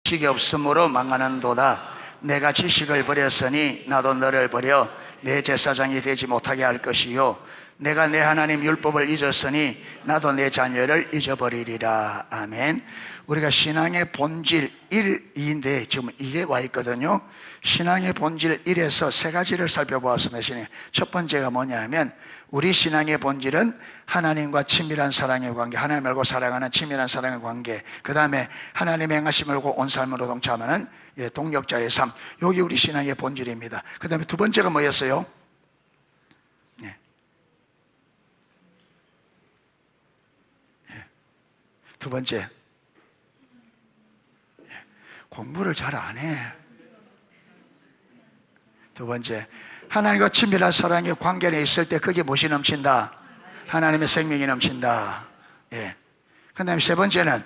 지식이 없으므로 망하는도다. 내가 지식을 버렸으니 나도 너를 버려 내 제사장이 되지 못하게 할 것이요 내가 내 하나님 율법을 잊었으니 나도 내 자녀를 잊어버리리라. 아멘. 우리가 신앙의 본질 1인데 지금 이게 와 있거든요. 신앙의 본질 1에서 세 가지를 살펴보았습니다. 첫 번째가 뭐냐면 우리 신앙의 본질은 하나님과 친밀한 사랑의 관계, 하나님을 알고 사랑하는 친밀한 사랑의 관계, 그 다음에 하나님의 행하심을 알고 온 삶으로 동참하는 동력자의 삶. 여기 우리 신앙의 본질입니다. 그 다음에 두 번째가 뭐였어요? 두 번째, 공부를 잘 안 해. 두 번째, 하나님과 친밀한 사랑의 관계에 있을 때 그게 무엇이 넘친다? 하나님의 생명이 넘친다. 예. 그 다음에 세 번째,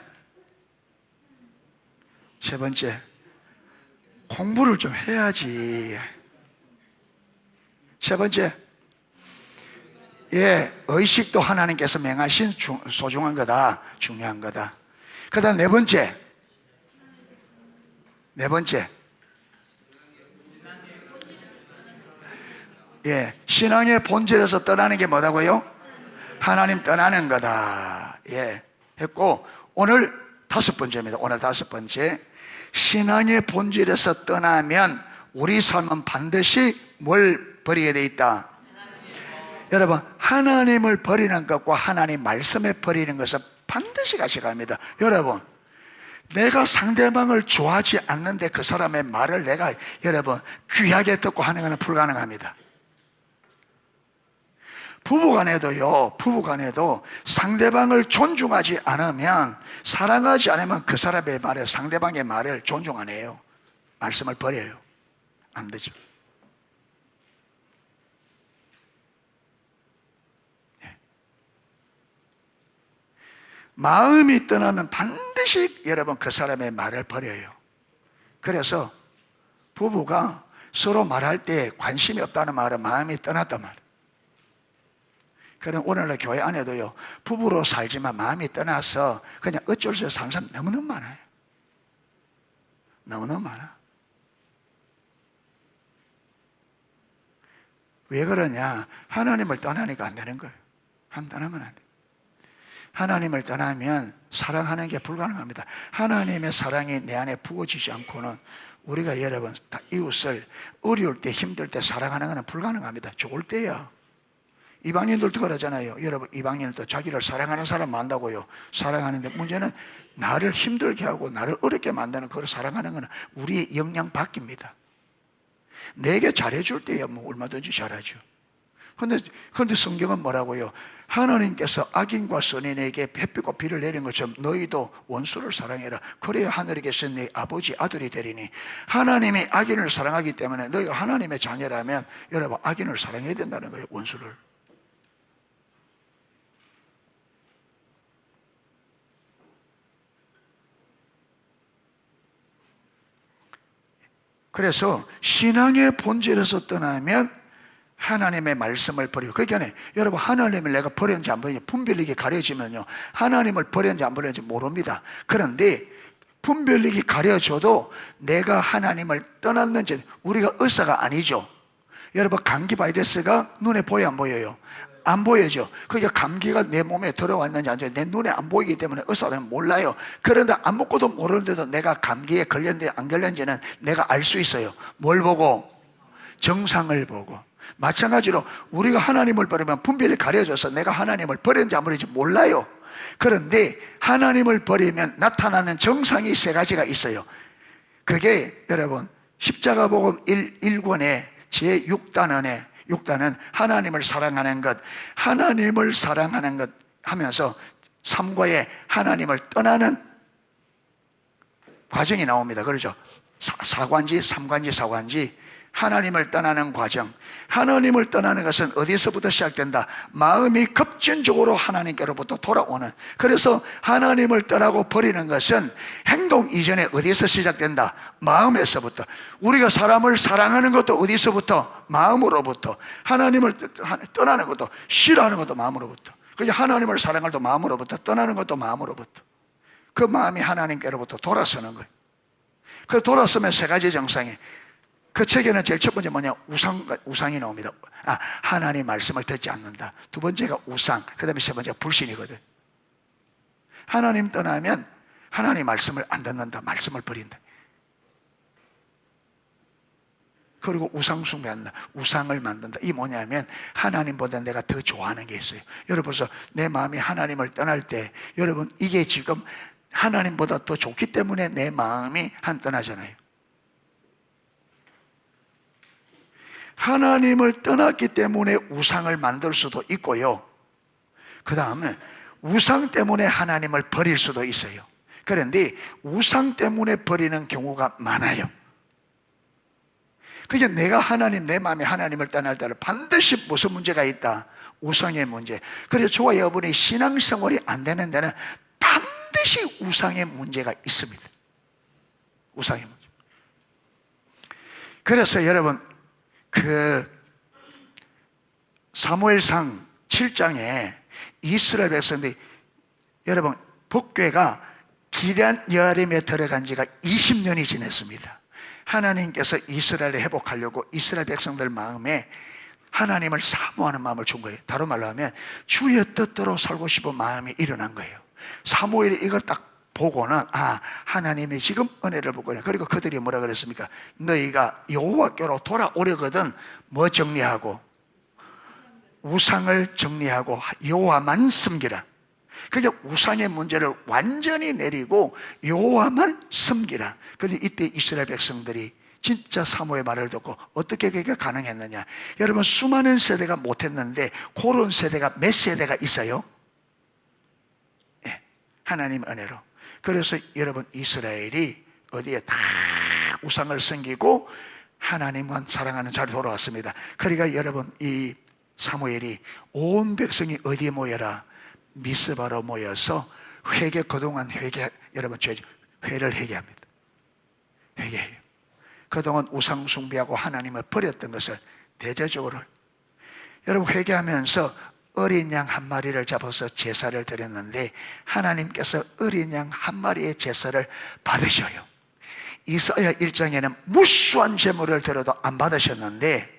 공부를 좀 해야지. 세 번째, 의식도 하나님께서 명하신 소중한 거다, 중요한 거다. 그 다음 네 번째, 신앙의 본질에서 떠나는 게 뭐다고요? 하나님 떠나는 거다. 했고, 오늘 다섯 번째입니다. 오늘 다섯 번째, 신앙의 본질에서 떠나면 우리 삶은 반드시 뭘 버리게 돼 있다? 여러분, 하나님을 버리는 것과 하나님 말씀에 버리는 것은 반드시 같이 갑니다. 여러분, 내가 상대방을 좋아하지 않는데 그 사람의 말을 내가 여러분 귀하게 듣고 하는 것은 불가능합니다. 부부간에도 상대방을 존중하지 않으면, 사랑하지 않으면 그 사람의 말을, 상대방의 말을 존중 안 해요. 말씀을 버려요. 안 되죠. 마음이 떠나면 반드시 여러분 그 사람의 말을 버려요. 그래서 부부가 서로 말할 때 관심이 없다는 말은 마음이 떠났단 말이에요. 그럼 오늘날 교회 안에도요, 부부로 살지만 마음이 떠나서 그냥 어쩔 수 없이 사는 사람 너무너무 많아요. 너무너무 많아. 왜 그러냐? 하나님을 떠나니까 안 되는 거예요. 떠나면 안 돼. 하나님을 떠나면 사랑하는 게 불가능합니다. 하나님의 사랑이 내 안에 부어지지 않고는 우리가 여러분 다 이웃을 어려울 때, 힘들 때 사랑하는 것은 불가능합니다. 좋을 때야. 이방인들도 그러잖아요. 여러분, 이방인들도 자기를 사랑하는 사람 많다고요. 사랑하는데 문제는 나를 힘들게 하고 나를 어렵게 만드는 그걸 사랑하는 것은 우리의 역량 밖입니다. 내게 잘해줄 때야 뭐 얼마든지 잘하죠. 그런데 성경은 뭐라고요? 하나님께서 악인과 선인에게 햇빛과 비를 내린 것처럼 너희도 원수를 사랑해라. 그래야 하늘에 계신 네 아버지 아들이 되리니. 하나님이 악인을 사랑하기 때문에 너희가 하나님의 자녀라면 여러분 악인을 사랑해야 된다는 거예요. 원수를. 그래서 신앙의 본질에서 떠나면 하나님의 말씀을 버리고, 그러니까 여러분 하나님을 내가 버렸는지 안 버렸는지 분별력이 가려지면요 하나님을 버렸는지 안 버렸는지 모릅니다. 그런데 분별력이 가려져도 내가 하나님을 떠났는지, 우리가 의사가 아니죠. 여러분 감기 바이러스가 눈에 보여 안 보여요? 안 보여죠. 그러니까 감기가 내 몸에 들어왔는지 안 내 눈에 안 보이기 때문에 의사는 몰라요. 그런데 안 먹고도 모르는데도 내가 감기에 걸렸는지 안 걸렸는지는 내가 알 수 있어요. 뭘 보고? 정상을 보고. 마찬가지로 우리가 하나님을 버리면 분별이 가려져서 내가 하나님을 버렸는지 안 버렸는지 몰라요. 그런데 하나님을 버리면 나타나는 정상이 세 가지가 있어요. 그게 여러분 십자가복음 1권의 제6단원에 6단은 하나님을 사랑하는 것, 하나님을 사랑하는 것 하면서 3과에 하나님을 떠나는 과정이 나옵니다. 그렇죠? 4관지, 3관지, 4관지 하나님을 떠나는 과정. 하나님을 떠나는 것은 어디서부터 시작된다? 마음이 급진적으로 하나님께로부터 돌아오는. 그래서 하나님을 떠나고 버리는 것은 행동 이전에 어디서 시작된다? 마음에서부터. 우리가 사람을 사랑하는 것도 어디서부터? 마음으로부터. 하나님을 떠나는 것도, 싫어하는 것도 마음으로부터. 그냥 하나님을 사랑할 때 마음으로부터, 떠나는 것도 마음으로부터. 그 마음이 하나님께로부터 돌아서는 거예요. 그 돌았으면 세 가지 정상이, 그 책에는 제일 첫 번째 뭐냐, 우상이 나옵니다. 하나님 말씀을 듣지 않는다. 두 번째가 우상, 그 다음에 세 번째가 불신이거든. 하나님 떠나면 하나님 말씀을 안 듣는다. 말씀을 버린다. 그리고 우상 숭배한다. 우상을 만든다. 이 뭐냐면 하나님보다 내가 더 좋아하는 게 있어요. 여러분 벌써 내 마음이 하나님을 떠날 때, 여러분 이게 지금 하나님보다 더 좋기 때문에 내 마음이 떠나잖아요. 하나님을 떠났기 때문에 우상을 만들 수도 있고요, 그 다음에 우상 때문에 하나님을 버릴 수도 있어요. 그런데 우상 때문에 버리는 경우가 많아요. 그러니까 내가 내 마음이 하나님을 떠날 때는 반드시 무슨 문제가 있다? 우상의 문제. 그래서 저와 여러분의 신앙생활이 안 되는 데는 반드시 우상의 문제가 있습니다. 우상의 문제. 그래서 여러분 사무엘상 7장에 이스라엘 백성들이, 여러분 북괴가 기럇 여아림에 들어간 지가 20년이 지났습니다. 하나님께서 이스라엘을 회복하려고 이스라엘 백성들 마음에 하나님을 사모하는 마음을 준 거예요. 다른 말로 하면 주의 뜻대로 살고 싶은 마음이 일어난 거예요. 사무엘이 이걸 딱 보고는 하나님이 지금 은혜를 보고는, 그리고 그들이 뭐라 그랬습니까? 너희가 여호와께로 돌아오려거든 뭐 정리하고? 우상을 정리하고 여호와만 섬기라. 그러니까 우상의 문제를 완전히 내리고 여호와만 섬기라. 그런데 이때 이스라엘 백성들이 진짜 사모의 말을 듣고 어떻게 그게 가능했느냐? 여러분 수많은 세대가 못했는데 그런 세대가 몇 세대가 있어요? 하나님 은혜로. 그래서 여러분 이스라엘이 어디에 다 우상을 섬기고 하나님만 사랑하는 자리로 돌아왔습니다. 그러니까 여러분 이 사무엘이 온 백성이 어디에 모여라? 미스바로 모여서 그동안 여러분 회를 회개합니다. 회개해요. 그동안 우상 숭배하고 하나님을 버렸던 것을 대대적으로 여러분 회개하면서 어린 양 한 마리를 잡아서 제사를 드렸는데 하나님께서 어린 양 한 마리의 제사를 받으셔요. 이사야 1장에는 무수한 제물을 드려도 안 받으셨는데,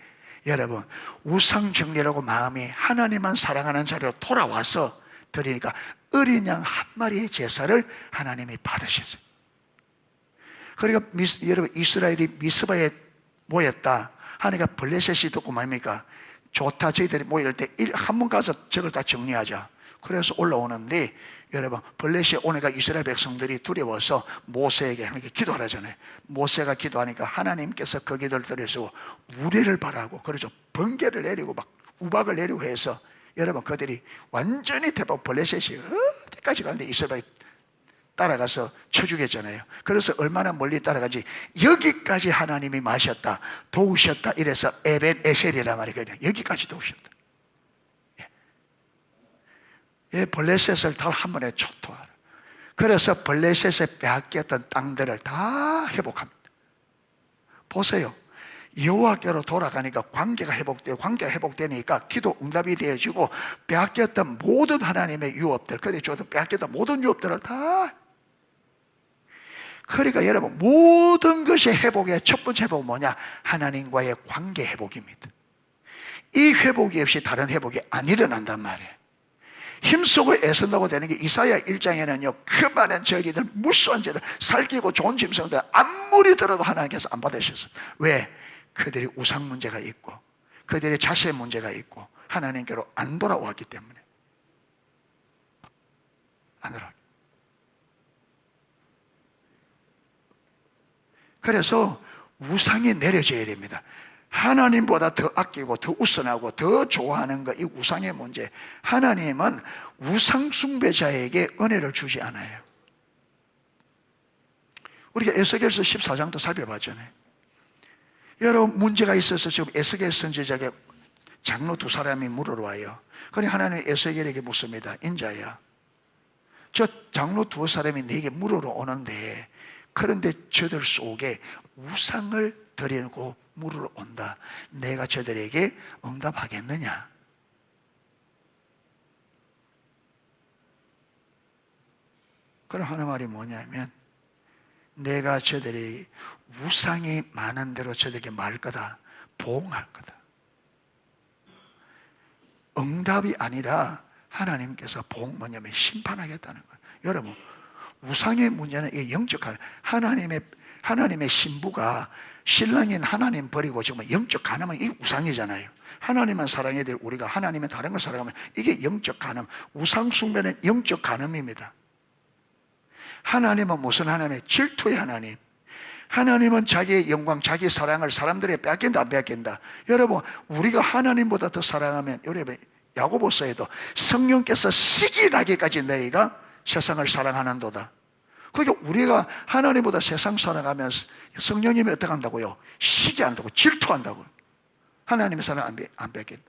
여러분 우상 정리라고 마음이 하나님만 사랑하는 자리로 돌아와서 드리니까 어린 양 한 마리의 제사를 하나님이 받으셨어요. 그러니까 여러분 이스라엘이 미스바에 모였다 하니까 블레셋이 듣고 뭡니까? 좋다, 저희들이 모일 때 한 번 가서 저걸 다 정리하자. 그래서 올라오는데 여러분 블레셋 오니까 이스라엘 백성들이 두려워서 모세에게 하나님께 기도하라잖아요. 모세가 기도하니까 하나님께서 그 기도를 들으시고 우레를 바라고, 그래서 번개를 내리고 막 우박을 내리고 해서 여러분 그들이 완전히 대박, 블레셋이 어디까지 가는데 이스라엘이 따라가서 쳐주겠잖아요. 그래서 얼마나 멀리 따라가지, 여기까지 하나님이 마셨다, 도우셨다, 이래서 에벤 에셀이란 말이거든요. 여기까지 도우셨다. 블레셋을 다 한 번에 초토하라. 그래서 블레셋에 빼앗겼던 땅들을 다 회복합니다. 보세요. 여호와께로 돌아가니까 관계가 회복되니까 기도 응답이 되어지고 빼앗겼던 모든 하나님의 유업들, 그들이 줘도 빼앗겼던 모든 유업들을 다. 그러니까 여러분 모든 것이 회복의 첫 번째 회복은 뭐냐? 하나님과의 관계 회복입니다. 이 회복이 없이 다른 회복이 안 일어난단 말이에요. 힘쓰고 애쓴다고 되는 게 이사야 1장에는요 그 많은 저기들 무수한 죄들 살기고 좋은 짐승들 아무리 들어도 하나님께서 안 받으셨어요. 왜? 그들이 우상 문제가 있고 그들의 자세 문제가 있고 하나님께로 안 돌아왔기 때문에. 안 돌아왔기. 그래서 우상이 내려져야 됩니다. 하나님보다 더 아끼고 더 우선하고 더 좋아하는 것, 이 우상의 문제. 하나님은 우상 숭배자에게 은혜를 주지 않아요. 우리가 에스겔서 14장도 살펴봤잖아요. 여러분 문제가 있어서 지금 에스겔 선지자에게 장로 두 사람이 물으러 와요. 그러니 하나님이 에스겔에게 묻습니다. 인자야, 저 장로 두 사람이 내게 물으러 오는데 그런데 저들 속에 우상을 드리고 물으러 온다. 내가 저들에게 응답하겠느냐? 그럼 하는 말이 뭐냐면 내가 저들이 우상이 많은 대로 저들에게 말 거다, 보응할 거다. 응답이 아니라 하나님께서 보응, 뭐냐면 심판하겠다는 거예요. 여러분, 우상의 문제는 이게 영적 하나님의 신부가 신랑인 하나님 버리고 지금 영적 간음은 이 우상이잖아요. 하나님만 사랑해야 될 우리가 하나님은 다른 걸 사랑하면 이게 영적 간음, 우상 숭배는 영적 간음입니다. 하나님은 무슨 하나님이에요? 질투의 하나님. 하나님은 자기의 영광, 자기의 사랑을 사람들에게 뺏긴다, 안 뺏긴다? 여러분, 우리가 하나님보다 더 사랑하면, 여러분, 야고보서에도 성령께서 시기 나기까지 너희가 세상을 사랑하는도다. 그러니까 우리가 하나님보다 세상 사랑하면 성령님이 어떻게 한다고요? 시기 한다고, 질투한다고요. 하나님의 사랑 안 뺏긴다.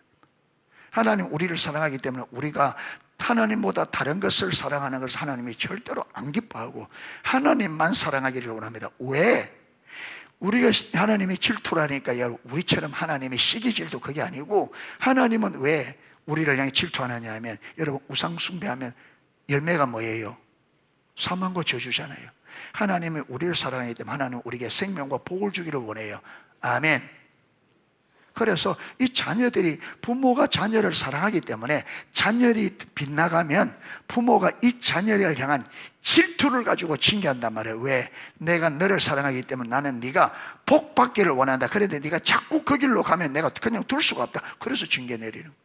하나님 우리를 사랑하기 때문에 우리가 하나님보다 다른 것을 사랑하는 것을 하나님이 절대로 안 기뻐하고 하나님만 사랑하기를 원합니다. 왜? 우리가 하나님이 질투라니까 우리처럼 하나님이 시기 질투 그게 아니고, 하나님은 왜 우리를 향해 질투하느냐 하면, 여러분, 우상 숭배하면 열매가 뭐예요? 사망과 저주잖아요. 하나님이 우리를 사랑하기 때문에 하나님은 우리에게 생명과 복을 주기를 원해요. 아멘. 그래서 이 자녀들이, 부모가 자녀를 사랑하기 때문에 자녀들이 빗나가면 부모가 이 자녀를 향한 질투를 가지고 징계한단 말이에요. 왜? 내가 너를 사랑하기 때문에 나는 네가 복 받기를 원한다. 그런데 네가 자꾸 그 길로 가면 내가 그냥 둘 수가 없다. 그래서 징계 내리는 거예요.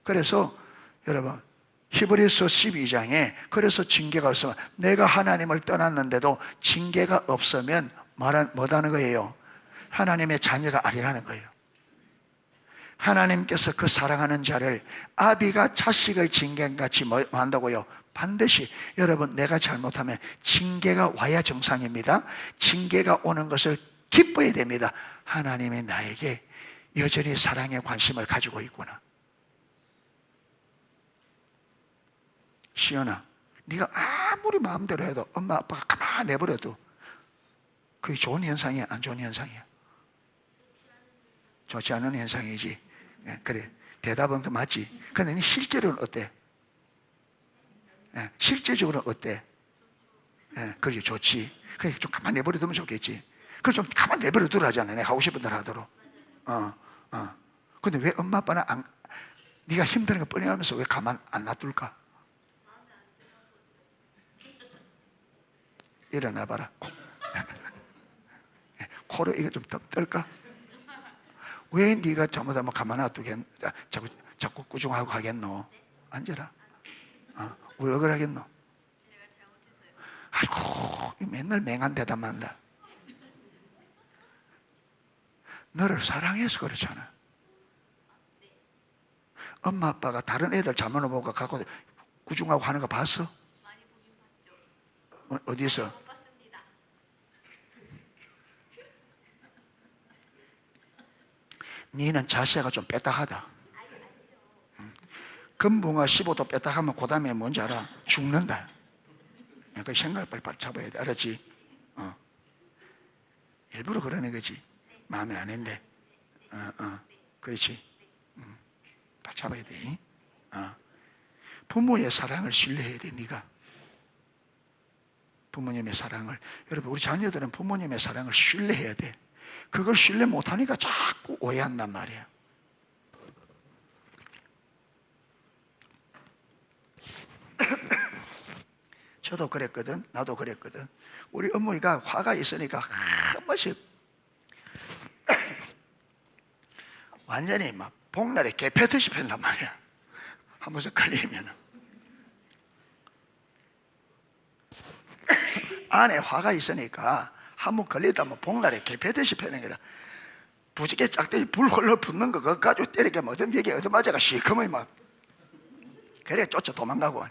그래서 여러분, 히브리서 12장에 그래서 징계가 없으면, 내가 하나님을 떠났는데도 징계가 없으면 뭐라는 거예요? 하나님의 자녀가 아니라는 거예요. 하나님께서 그 사랑하는 자를 아비가 자식을 징계같이 뭐 한다고요? 반드시. 여러분, 내가 잘못하면 징계가 와야 정상입니다. 징계가 오는 것을 기뻐해야 됩니다. 하나님이 나에게 여전히 사랑에 관심을 가지고 있구나. 시연아, 네가 아무리 마음대로 해도 엄마 아빠가 가만히 내버려도 그게 좋은 현상이야, 안 좋은 현상이야? 좋지 않은 현상이지. 그래, 대답은 그 맞지. 그런데 실제로는 어때? 실제적으로는 어때? 그게 좋지. 그래, 좀 가만히 내버려두면 좋겠지. 그래, 좀 가만히 내버려두라 하잖아. 내가 하고 싶은 대로 하도록. 근데 왜 엄마 아빠는 네가 힘드는 거 뻔히 하면서 왜 가만 안 놔둘까? 일어나 봐라. 코로 이거 좀 떨까? 왜 네가 잘못하면 가만 놔두겠노? 자꾸 꾸중하고 하겠노? 앉아라. 왜 그러겠노? 아이고, 맨날 맹한 대답만 한다. 너를 사랑해서 그렇잖아. 엄마 아빠가 다른 애들 잘못 보고 갖고 꾸중하고 하는 거 봤어? 많이 보긴 봤죠. 어디서? 못 봤습니다. 니는 자세가 좀 빼딱하다. 금붕어 15도 빼딱하면 그 다음에 뭔지 알아? 죽는다. 그 생각을 빨리 잡아야 돼. 알았지? 일부러 그러는 거지. 마음에 안 했는데. 그렇지. 빨리 잡아야 돼. 부모의 사랑을 신뢰해야 돼, 네가. 부모님의 사랑을. 여러분, 우리 자녀들은 부모님의 사랑을 신뢰해야 돼. 그걸 신뢰 못하니까 자꾸 오해한단 말이야. 저도 그랬거든. 나도 그랬거든. 우리 어머니가 화가 있으니까 한 번씩 완전히 막 복날에 개 패듯이 팬단 말이야. 한 번씩 걸리면 안에 화가 있으니까 한 번 걸리다면 복날에 개 패듯이 패는 거라. 부지게 짝대기 불 헐러 붙는 거 그거 가지고 때리게 얻은 얘기 얻어맞아가 시커먼 막 그래 쫓아 도망가고.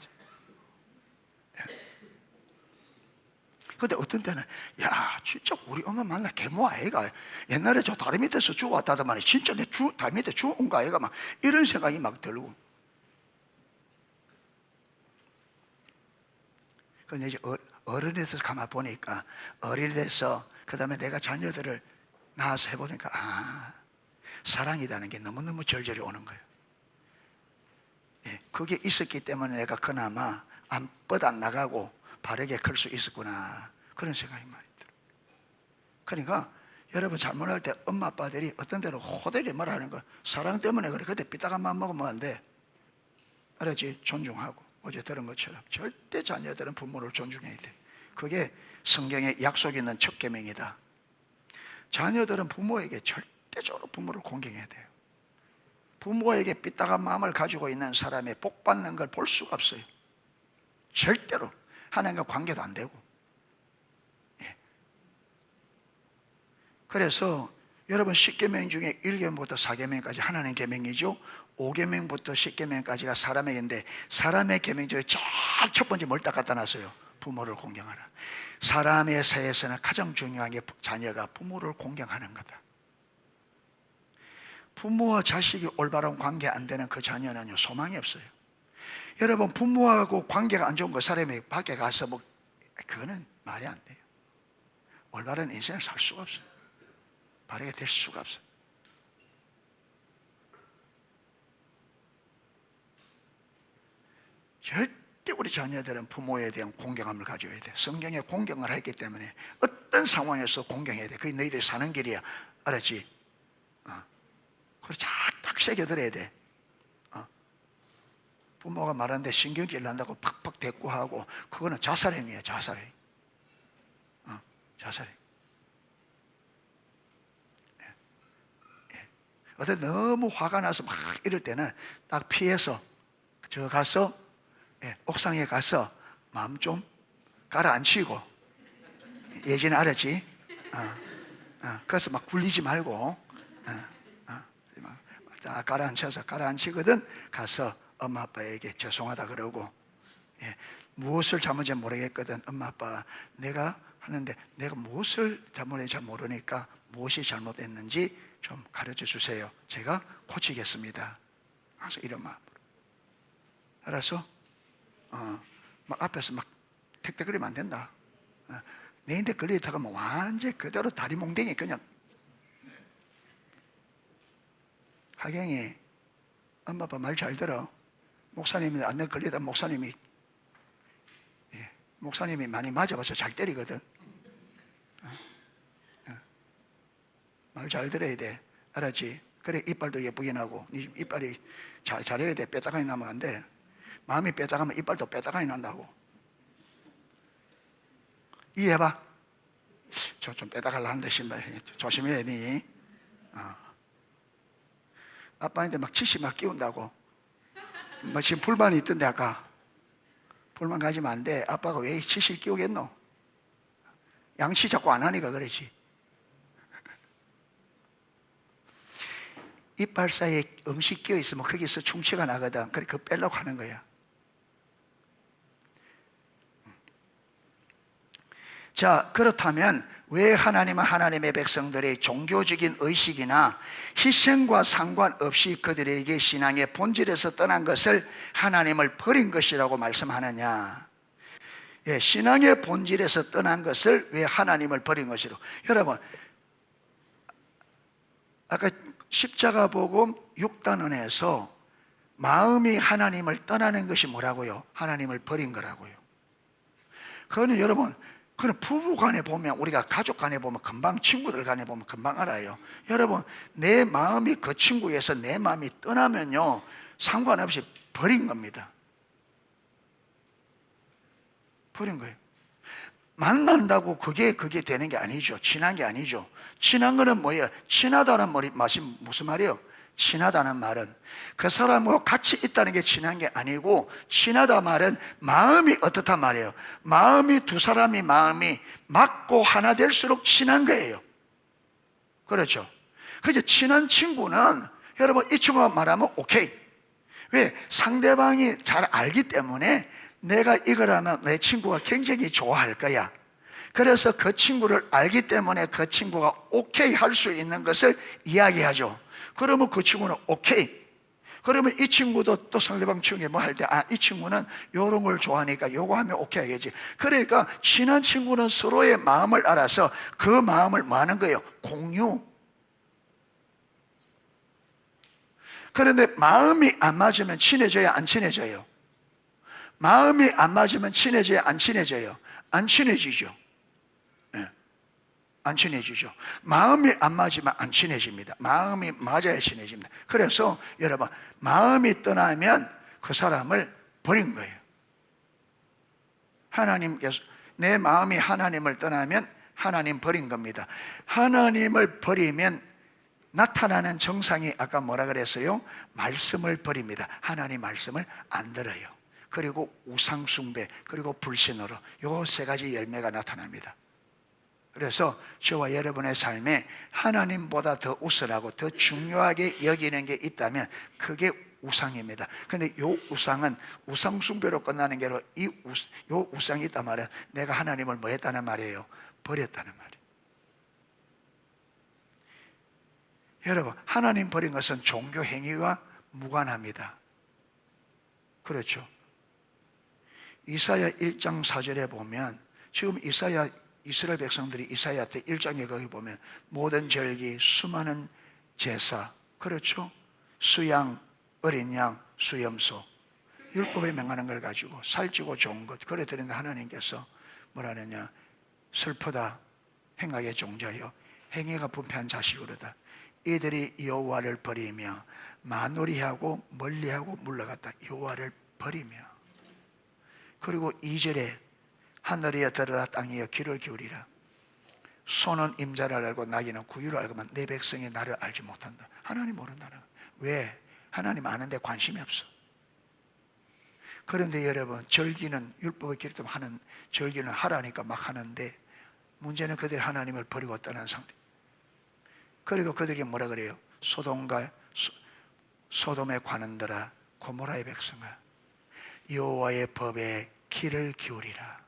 근데 어떤 때는 야 진짜 우리 엄마 만나 개모 아이가 옛날에 저 다리 밑에서 죽어왔다더만 진짜 내 다리 밑에 죽은 거 아이가 막 이런 생각이 막 들고. 근데 이제 어른이 돼서 가만 보니까 어른이 돼서 그 다음에 내가 자녀들을 낳아서 해보니까 사랑이라는 게 너무너무 절절히 오는 거예요. 그게 있었기 때문에 내가 그나마 안 뻗어 안 나가고 바르게 클 수 있었구나, 그런 생각이 많이 들어요. 그러니까 여러분 잘못할 때 엄마 아빠들이 어떤 때로 호되게 말하는 거, 사랑 때문에 그래. 그때 삐딱한 맘 먹으면 안 돼. 알았지? 존중하고. 어제 들은 것처럼 절대 자녀들은 부모를 존중해야 돼. 그게 성경에 약속 있는 첫 계명이다. 자녀들은 부모에게 절대적으로 부모를 공경해야 돼요. 부모에게 삐딱한 마음을 가지고 있는 사람이 복 받는 걸 볼 수가 없어요. 절대로. 하나님과 관계도 안 되고. 예. 그래서 여러분 10계명 중에 1계명부터 4계명까지 하나님 계명이죠. 5계명부터 10계명까지가 사람의 계명인데, 사람의 계명 중에 제일 첫 번째 뭘 딱 갖다 놨어요? 부모를 공경하라. 사람의 세에서는 가장 중요한 게 자녀가 부모를 공경하는 거다. 부모와 자식이 올바른 관계 안 되는 그 자녀는요, 소망이 없어요. 여러분, 부모하고 관계가 안 좋은 그 사람이 밖에 가서 뭐, 그거는 말이 안 돼요. 올바른 인생을 살 수가 없어요. 바르게 될 수가 없어요. 절대 우리 자녀들은 부모에 대한 공경함을 가져야 돼. 성경에 공경을 했기 때문에 어떤 상황에서 공경해야 돼. 그게 너희들이 사는 길이야. 알았지? 그걸 딱 새겨들어야 돼. 부모가 말하는데 신경질 난다고 팍팍 대꾸하고, 그거는 자살행위야, 자살행. 자살행. 어때 너무 화가 나서 막 이럴 때는 딱 피해서 저 가서, 옥상에 가서 마음 좀 가라앉히고, 예전에 알았지? 그래서 막 굴리지 말고, 딱 가라앉히거든. 가서 엄마 아빠에게 죄송하다 그러고, 무엇을 잘못인지 모르겠거든. 엄마 아빠, 내가 하는데 내가 무엇을 잘못했는지 잘 모르니까 무엇이 잘못했는지 좀 가르쳐 주세요. 제가 고치겠습니다. 그래서 이런 마음으로. 알았어? 막 앞에서 막 택택거리면 안 된다. 내인데 걸리다가 뭐 완전 그대로 다리 몽댕이 그냥. 하경이 엄마 아빠 말 잘 들어. 목사님이 안 걸리다 목사님이 많이 맞아봐서 잘 때리거든. 말 잘 들어야 돼. 알았지? 그래 이빨도 예쁘게 나고. 이빨이 잘해야 돼. 뼈다귀 나면 안 돼. 마음이 뼈다가면 이빨도 뼈다귀 난다고. 이해해봐. 저 좀 뼈다귀를 하는데 조심해야 돼. 아빠한테 막 치시 막 끼운다고. 뭐 지금 불만이 있던데 아까. 불만 가지면 안 돼. 아빠가 왜 치실 끼우겠노? 양치 자꾸 안 하니까 그렇지. 이빨 사이에 음식 끼어 있으면 거기서 충치가 나거든. 그래 그거 빼려고 하는 거야. 자, 그렇다면 왜 하나님은 하나님의 백성들의 종교적인 의식이나 희생과 상관없이 그들에게 신앙의 본질에서 떠난 것을 하나님을 버린 것이라고 말씀하느냐? 신앙의 본질에서 떠난 것을 왜 하나님을 버린 것이로? 여러분, 아까 십자가 복음 6단원에서 마음이 하나님을 떠나는 것이 뭐라고요? 하나님을 버린 거라고요. 그거는 여러분, 그건 부부 간에 보면, 우리가 가족 간에 보면 금방, 친구들 간에 보면 금방 알아요. 여러분, 내 마음이 그 친구에서 내 마음이 떠나면요, 상관없이 버린 겁니다. 버린 거예요. 만난다고 그게 되는 게 아니죠. 친한 게 아니죠. 친한 거는 뭐예요? 친하다는 말이 무슨 말이에요? 친하다는 말은 그 사람하고 같이 있다는 게 친한 게 아니고, 친하다 말은 마음이 어떻단 말이에요. 마음이 두 사람이 마음이 맞고 하나 될수록 친한 거예요. 그렇죠? 그래서 친한 친구는 여러분 이 친구가 말하면 오케이. 왜? 상대방이 잘 알기 때문에 내가 이걸 하면 내 친구가 굉장히 좋아할 거야. 그래서 그 친구를 알기 때문에 그 친구가 오케이 할 수 있는 것을 이야기하죠. 그러면 그 친구는 오케이. 그러면 이 친구도 또 상대방 친구에 뭐 할 때, 이 친구는 이런 걸 좋아하니까 요거 하면 오케이 하겠지. 그러니까 친한 친구는 서로의 마음을 알아서 그 마음을 뭐 하는 거예요? 공유. 그런데 마음이 안 맞으면 친해져야 안 친해져요? 마음이 안 맞으면 친해져요? 안 친해져요? 안 친해지죠. 예, 안 친해지죠. 마음이 안 맞으면 안 친해집니다. 마음이 맞아야 친해집니다. 그래서 여러분, 마음이 떠나면 그 사람을 버린 거예요. 하나님께서, 내 마음이 하나님을 떠나면 하나님 버린 겁니다. 하나님을 버리면 나타나는 정상이 아까 뭐라 그랬어요? 말씀을 버립니다. 하나님 말씀을 안 들어요. 그리고 우상숭배, 그리고 불신으로 요 세 가지 열매가 나타납니다. 그래서 저와 여러분의 삶에 하나님보다 더 우선하고 더 중요하게 여기는 게 있다면 그게 우상입니다. 근데 요 우상은 우상숭배로 끝나는 게 아니라 요 우상이 있단 말이에요. 내가 하나님을 뭐 했다는 말이에요? 버렸다는 말이에요. 여러분, 하나님 버린 것은 종교 행위와 무관합니다. 그렇죠? 이사야 1장 4절에 보면, 지금 이스라엘 백성들이 이사야 때 1장에 거기 보면 모든 절기, 수많은 제사, 그렇죠? 수양, 어린 양, 수염소, 율법에 명하는 걸 가지고 살찌고 좋은 것 그래 드리는데 하나님께서 뭐라 하느냐? 슬프다 행악의 종자여 행위가 부패한 자식으로다. 이들이 여호와를 버리며 마누리하고 멀리하고 물러갔다. 여호와를 버리며. 그리고 2절에 하늘이여 들으라 땅이여 귀를 기울이라. 소는 임자를 알고 나귀는 구유를 알고만 내 백성이 나를 알지 못한다. 하나님 모른다는 거예요. 왜? 하나님 아는데 관심이 없어. 그런데 여러분, 절기는 율법의 기록도 하는 절기는 하라니까 막 하는데 문제는 그들이 하나님을 버리고 떠난 상태. 그리고 그들이 뭐라 그래요? 소돔에 관한들아 고모라의 백성아 여호와의 법에 귀를 기울이라.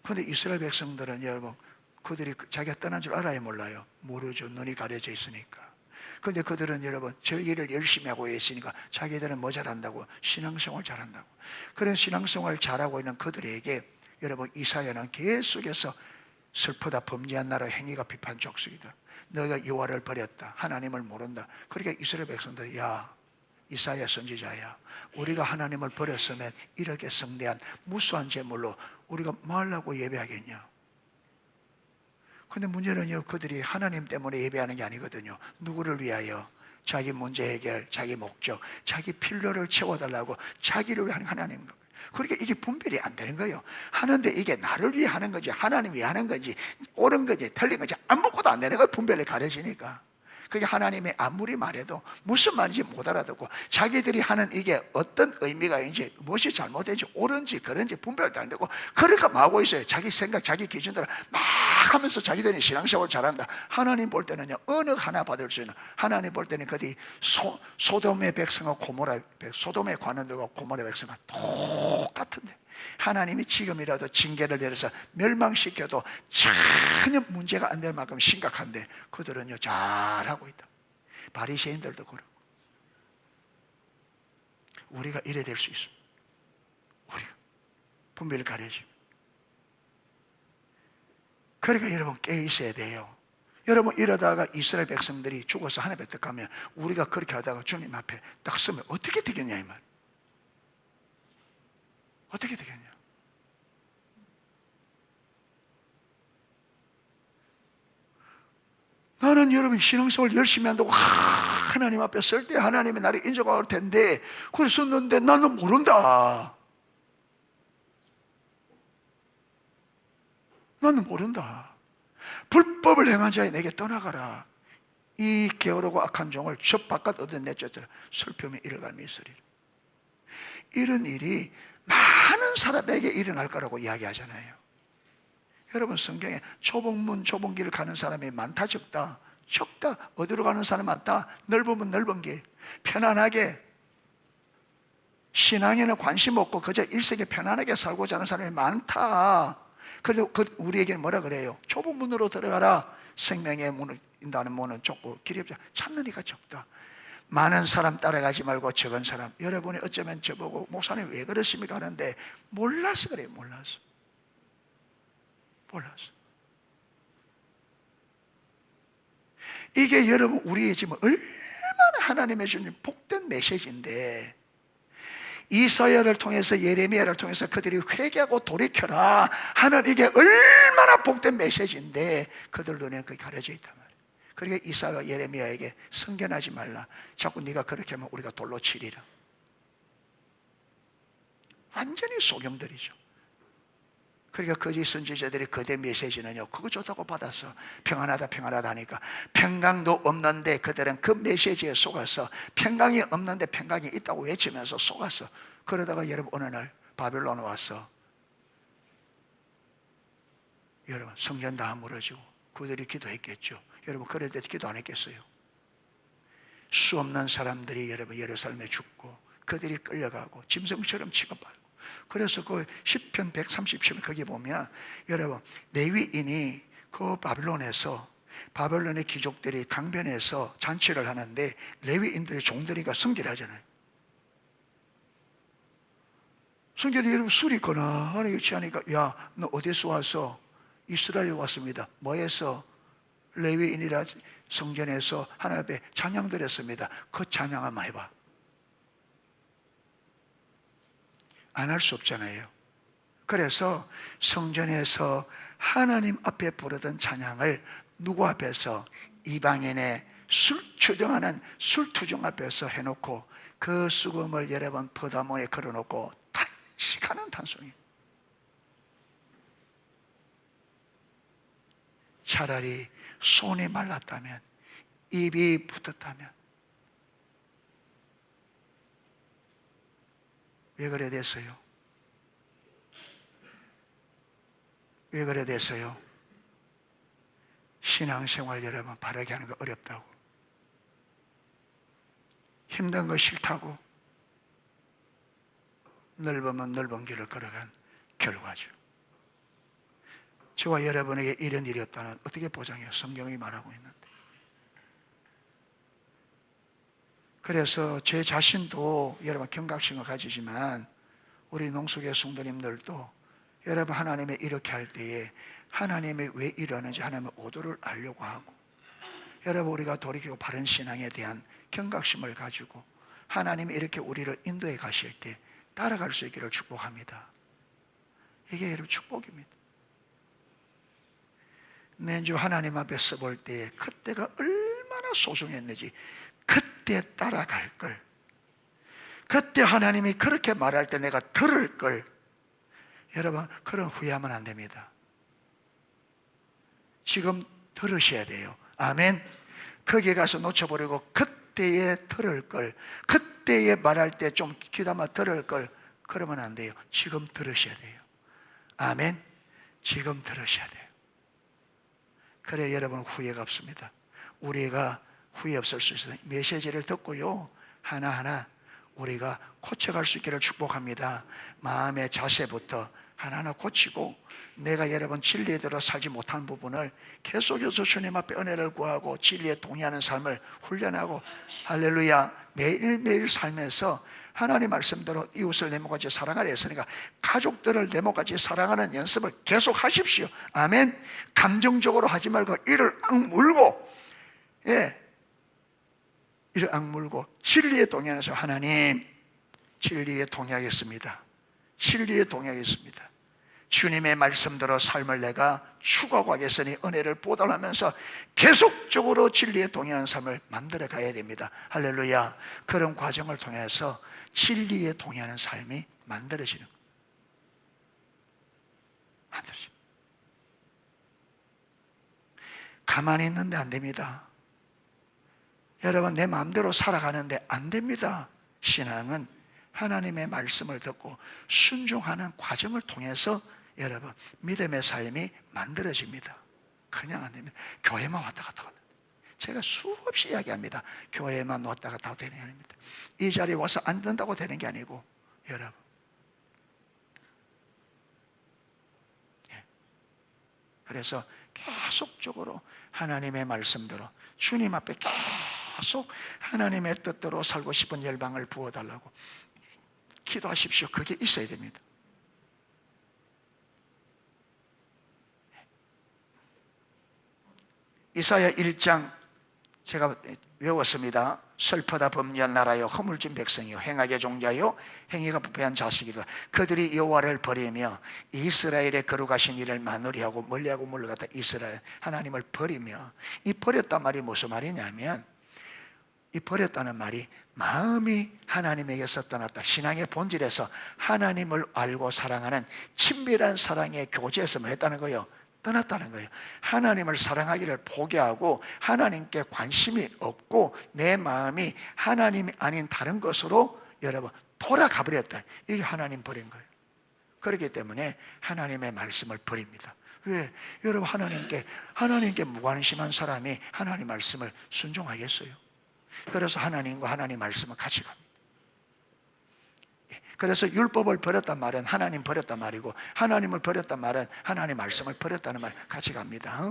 그런데 이스라엘 백성들은 여러분, 그들이 자기가 떠난 줄 알아요, 몰라요? 모르죠. 눈이 가려져 있으니까. 그런데 그들은 여러분 절기를 열심히 하고 있으니까 자기들은 뭐 잘한다고? 신앙생활 잘한다고. 그런 신앙생활 잘하고 있는 그들에게 여러분 이사야는 계속해서 슬프다 범죄한 나라 행위가 비판 족속이다. 너희가 여호와를 버렸다. 하나님을 모른다. 그러니까 이스라엘 백성들이 야 이사야 선지자야 우리가 하나님을 버렸으면 이렇게 성대한 무수한 제물로 우리가 뭐 하려고 예배하겠냐. 근데 문제는 그들이 하나님 때문에 예배하는 게 아니거든요. 누구를 위하여? 자기 문제 해결, 자기 목적, 자기 필요를 채워달라고 자기를 위한 하나님. 그러니까 이게 분별이 안 되는 거예요. 하는데 이게 나를 위해 하는 거지 하나님 위해 하는 거지 옳은 거지 틀린 거지 아무것도 안 되는 거예요. 분별이 가려지니까. 그게 하나님이 아무리 말해도 무슨 말인지 못 알아듣고 자기들이 하는 이게 어떤 의미가 있는지 무엇이 잘못된지 옳은지 그런지 분별도 안 되고 그러니까 막 하고 있어요. 자기 생각 자기 기준대로 막 하면서 자기들이 신앙생활 잘한다. 하나님 볼 때는요 어느 하나 받을 수 있는 하나님 볼 때는 그들이 소돔의 백성과 소돔의 관원들과 고모라의 백성과 똑같은데 하나님이 지금이라도 징계를 내려서 멸망시켜도 전혀 문제가 안 될 만큼 심각한데 그들은요 잘하고 있다. 바리새인들도 그렇고 우리가 이래 될 수 있어. 우리가 분별을 가려지. 그러니까 여러분 깨어 있어야 돼요. 여러분 이러다가 이스라엘 백성들이 죽어서 하나님에 딱 가면 우리가 그렇게 하다가 주님 앞에 딱 서면 어떻게 되겠냐 이 말. 어떻게 되겠냐? 나는 여러분 신앙생활 열심히 한다고 하나님 앞에 설 때 하나님이 나를 인정할 텐데 그걸 썼는데 나는 모른다. 나는 모른다. 불법을 행한 자에 내게 떠나가라. 이 게으르고 악한 종을 저 바깥 얻어 내쫓으라. 슬픔이 이를 갈미 있으리라. 이런 일이 많은 사람에게 일어날 거라고 이야기하잖아요. 여러분 성경에 좁은 길을 가는 사람이 많다 적다? 적다. 어디로 가는 사람 많다? 넓으면 넓은 길 편안하게 신앙에는 관심 없고 그저 일생에 편안하게 살고자 하는 사람이 많다. 그래서 우리에게는 뭐라 그래요? 좁은 문으로 들어가라. 생명의 문을 인도하는 문은 좁고 길이 없다. 찾는 이가 적다. 많은 사람 따라가지 말고 적은 사람. 여러분이 어쩌면 저보고 목사님 왜 그러십니까 하는데 몰라서 그래요. 몰라서 이게 여러분 우리의 지금 얼마나 얼마나 하나님의 주님 복된 메시지인데, 이사야를 통해서 예레미야를 통해서 그들이 회개하고 돌이켜라 하는 이게 얼마나 복된 메시지인데 그들 눈에는 그게 가려져 있단 말이에요. 그러니까 이사야가 예레미야에게 성견하지 말라, 자꾸 네가 그렇게 하면 우리가 돌로 치리라. 완전히 속임들이죠. 그러니까 거짓 선지자들이 그대 메시지는요, 그거 좋다고 받았어. 평안하다 평안하다 하니까 평강도 없는데 그들은 그 메시지에 속아서 평강이 없는데 평강이 있다고 외치면서 속았어. 그러다가 여러분 어느 날 바벨론 와서 여러분 성전 다 무너지고 그들이 기도했겠죠. 여러분 그럴 때 기도 안 했겠어요? 수 없는 사람들이 여러분 예루살렘에 죽고 그들이 끌려가고 짐승처럼 취급받고, 그래서 그 시편 137편 거기 보면 여러분 레위인이 그 바벨론에서 바벨론의 귀족들이 강변에서 잔치를 하는데 레위인들의 종들이가 성결 하잖아요. 성결이 여러분 술이 있거나 하는 게 취하니까, 야, 너 어디서 와서? 이스라엘에 왔습니다. 뭐해서? 레위인이라 성전에서 하나님 앞에 찬양 드렸습니다. 그 찬양 한번 해봐. 안 할 수 없잖아요. 그래서 성전에서 하나님 앞에 부르던 찬양을 누구 앞에서? 이방인의 술투정하는 술투정 앞에서 해놓고 그 수금을 여러분 퍼다문에 걸어놓고 탄식하는 탄송이. 차라리 손이 말랐다면, 입이 붙었다면 왜 그래 됐어요? 왜 그래 됐어요? 신앙생활 여러분 바르게 하는 거 어렵다고, 힘든 거 싫다고 넓으면 넓은 길을 걸어간 결과죠. 저와 여러분에게 이런 일이 없다는 어떻게 보장해요? 성경이 말하고 있는데. 그래서 제 자신도 여러분 경각심을 가지지만 우리 농수교 성도님들도 여러분 하나님의 이렇게 할 때에 하나님이 왜 이러는지 하나님의 오도를 알려고 하고, 여러분 우리가 돌이키고 바른 신앙에 대한 경각심을 가지고 하나님이 이렇게 우리를 인도해 가실 때 따라갈 수 있기를 축복합니다. 이게 여러분 축복입니다. 매주 하나님 앞에 서볼 때 그때가 얼마나 소중했는지, 그때 따라갈 걸, 그때 하나님이 그렇게 말할 때 내가 들을 걸, 여러분 그런 후회하면 안 됩니다. 지금 들으셔야 돼요. 아멘. 거기에 가서 놓쳐버리고 그때에 들을 걸, 그때에 말할 때 좀 귀담아 들을 걸, 그러면 안 돼요. 지금 들으셔야 돼요. 아멘. 지금 들으셔야 돼요. 그래 여러분 후회가 없습니다. 우리가 후회 없을 수 있어요. 메시지를 듣고요, 하나하나 우리가 고쳐갈 수 있기를 축복합니다. 마음의 자세부터 하나하나 고치고, 내가 여러분 진리대로 살지 못한 부분을 계속해서 주님 앞에 은혜를 구하고 진리에 동의하는 삶을 훈련하고, 할렐루야, 매일매일 살면서 하나님 말씀대로 이웃을 내모같이 사랑하려 했으니까 가족들을 내모같이 사랑하는 연습을 계속 하십시오. 아멘. 감정적으로 하지 말고 이를 악물고, 이를 악물고 진리에 동의하면서, 하나님 진리에 동의하겠습니다. 진리에 동의하겠습니다. 주님의 말씀대로 삶을 내가 추구하고 하겠으니 은혜를 보답하면서 계속적으로 진리에 동의하는 삶을 만들어 가야 됩니다. 할렐루야. 그런 과정을 통해서 진리에 동의하는 삶이 만들어지는 거예요. 만들어집니다. 가만히 있는데 안 됩니다. 여러분 내 마음대로 살아가는데 안 됩니다. 신앙은 하나님의 말씀을 듣고 순종하는 과정을 통해서 여러분 믿음의 삶이 만들어집니다. 그냥 안 됩니다. 교회만 왔다 갔다 하는, 제가 수없이 이야기합니다. 교회만 왔다 갔다 되는 게 아닙니다. 이 자리에 와서 앉는다고 되는 게 아니고, 여러분 그래서 계속적으로 하나님의 말씀대로 주님 앞에 계속 하나님의 뜻대로 살고 싶은 열방을 부어달라고 기도하십시오. 그게 있어야 됩니다. 이사야 1장 제가 외웠습니다. 슬퍼다 범죄한 나라요 허물진 백성이요 행악의 종자요 행위가 부패한 자식이다. 그들이 여호와를 버리며 이스라엘의 거룩하신 이를 만우리하고 멀리하고 물러갔다. 이스라엘 하나님을 버리며, 이 버렸단 말이 무슨 말이냐면, 이 버렸다는 말이 마음이 하나님에게서 떠났다. 신앙의 본질에서 하나님을 알고 사랑하는 친밀한 사랑의 교제에서 뭐 했다는 거예요? 떠났다는 거예요. 하나님을 사랑하기를 포기하고 하나님께 관심이 없고 내 마음이 하나님이 아닌 다른 것으로 여러분 돌아가 버렸다. 이게 하나님 버린 거예요. 그렇기 때문에 하나님의 말씀을 버립니다. 왜? 여러분 하나님께 무관심한 사람이 하나님 말씀을 순종하겠어요? 그래서 하나님과 하나님 말씀은 같이 갑니다. 그래서 율법을 버렸단 말은 하나님 버렸단 말이고, 하나님을 버렸단 말은 하나님 말씀을 버렸다는 말 같이 갑니다.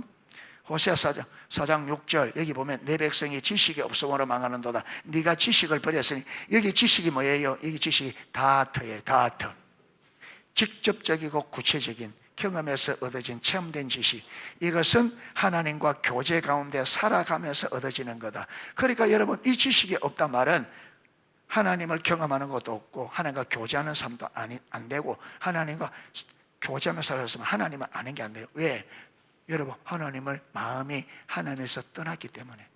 호세아 4장 6절 여기 보면 내 백성이 지식이 없음으로 망하는도다. 네가 지식을 버렸으니, 여기 지식이 뭐예요? 여기 지식이 다트예요. 다트. 직접적이고 구체적인 경험에서 얻어진 체험된 지식, 이것은 하나님과 교제 가운데 살아가면서 얻어지는 거다. 그러니까 여러분, 이 지식이 없단 말은 하나님을 경험하는 것도 없고 하나님과 교제하는 삶도 안 되고, 하나님과 교제하면서 살았으면 하나님을 아는 게 안 돼요. 왜? 여러분, 하나님을 마음이 하나님에서 떠났기 때문에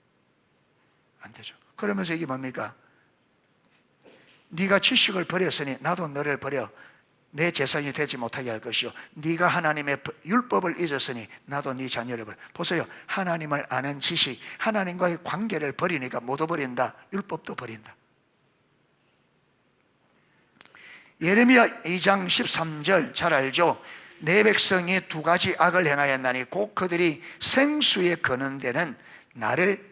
안 되죠. 그러면서 이게 뭡니까? 네가 지식을 버렸으니 나도 너를 버려 내 재산이 되지 못하게 할 것이요, 네가 하나님의 율법을 잊었으니 나도 네 자녀를 버려. 보세요. 하나님을 아는 지식, 하나님과의 관계를 버리니까 모두 버린다. 율법도 버린다. 예레미야 2장 13절 잘 알죠? 내 백성이 두 가지 악을 행하였나니 곧 그들이 생수에 거는 데는 나를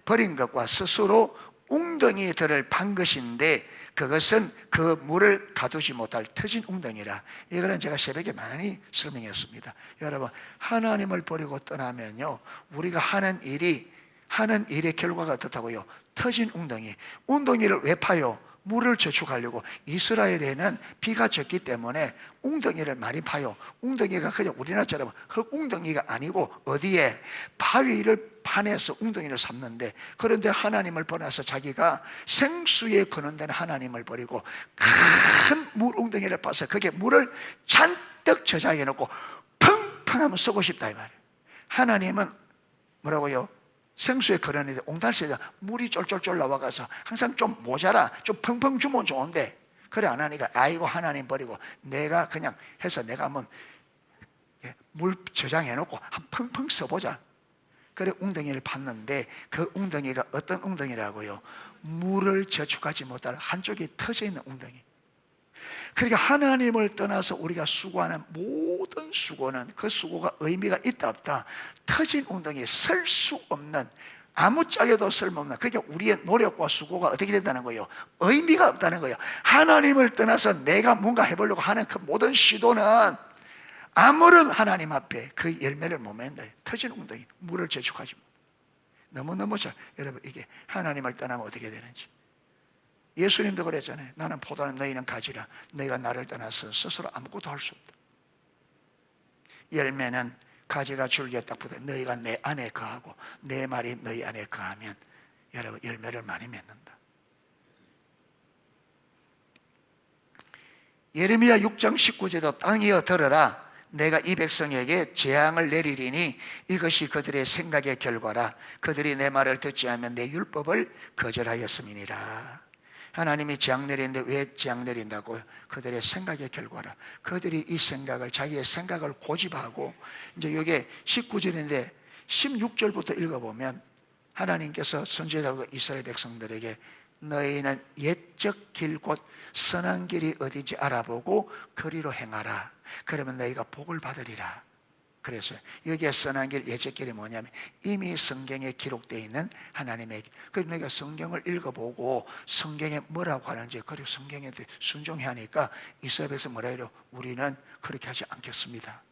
버린 것과 스스로 웅덩이들을 판 것인데 그것은 그 물을 가두지 못할 터진 웅덩이라. 이거는 제가 새벽에 많이 설명했습니다. 여러분, 하나님을 버리고 떠나면요, 우리가 하는 일의 결과가 어떻다고요? 터진 웅덩이. 웅덩이를 왜 파요? 물을 저축하려고. 이스라엘에는 비가 적기 때문에 웅덩이를 많이 파요. 웅덩이가 그냥 우리나라처럼 흙 웅덩이가 아니고 어디에? 바위를 파내서 웅덩이를 삼는데, 그런데 하나님을 버려서 자기가 생수에 거는 데는 하나님을 버리고 큰 물 웅덩이를 파서 거기에 물을 잔뜩 저장해 놓고 펑펑하면 쓰고 싶다 이 말이에요. 하나님은 뭐라고요? 생수에 걸어내는데 옹달새가 물이 쫄쫄쫄 나와가서 항상 좀 모자라, 좀 펑펑 주면 좋은데 그래 안 하니까 아이고 하나님 버리고 내가 그냥 해서 내가 한번 물 저장해놓고 한 펑펑 써보자. 그래 웅덩이를 봤는데 그 웅덩이가 어떤 웅덩이라고요? 물을 저축하지 못할 한쪽이 터져 있는 웅덩이. 그러니까 하나님을 떠나서 우리가 수고하는 모든 수고는 그 수고가 의미가 있다 없다, 터진 웅덩이에 설 수 없는, 아무짝에도 쓸모없는, 그러니까 우리의 노력과 수고가 어떻게 된다는 거예요? 의미가 없다는 거예요. 하나님을 떠나서 내가 뭔가 해보려고 하는 그 모든 시도는 아무런 하나님 앞에 그 열매를 못 맺는다. 터진 웅덩이, 물을 저축하지 못. 너무너무 잘, 여러분, 이게 하나님을 떠나면 어떻게 되는지. 예수님도 그랬잖아요. 나는 포도는 너희는 가지라. 너희가 나를 떠나서 스스로 아무것도 할 수 없다. 열매는 가지가 줄기에 딱 붙어 너희가 내 안에 거하고 내 말이 너희 안에 거하면 여러분 열매를 많이 맺는다. 예레미야 6장 19절도 땅이여 들으라. 내가 이 백성에게 재앙을 내리리니 이것이 그들의 생각의 결과라. 그들이 내 말을 듣지 않으면 내 율법을 거절하였음이니라. 하나님이 재앙 내리는데 왜 재앙 내린다고요? 그들의 생각의 결과라. 그들이 이 생각을, 자기의 생각을 고집하고, 이제 이게 19절인데 16절부터 읽어보면 하나님께서 선지자들과 이스라엘 백성들에게 너희는 옛적 길 곧 선한 길이 어디인지 알아보고 그리로 행하라. 그러면 너희가 복을 받으리라. 그래서 여기에 선한 길, 옛적 길이 뭐냐면 이미 성경에 기록되어 있는 하나님의 길. 그래서 내가 성경을 읽어보고 성경에 뭐라고 하는지, 그리고 성경에 순종해야 하니까 이스라엘에서 뭐라 해요? 우리는 그렇게 하지 않겠습니다.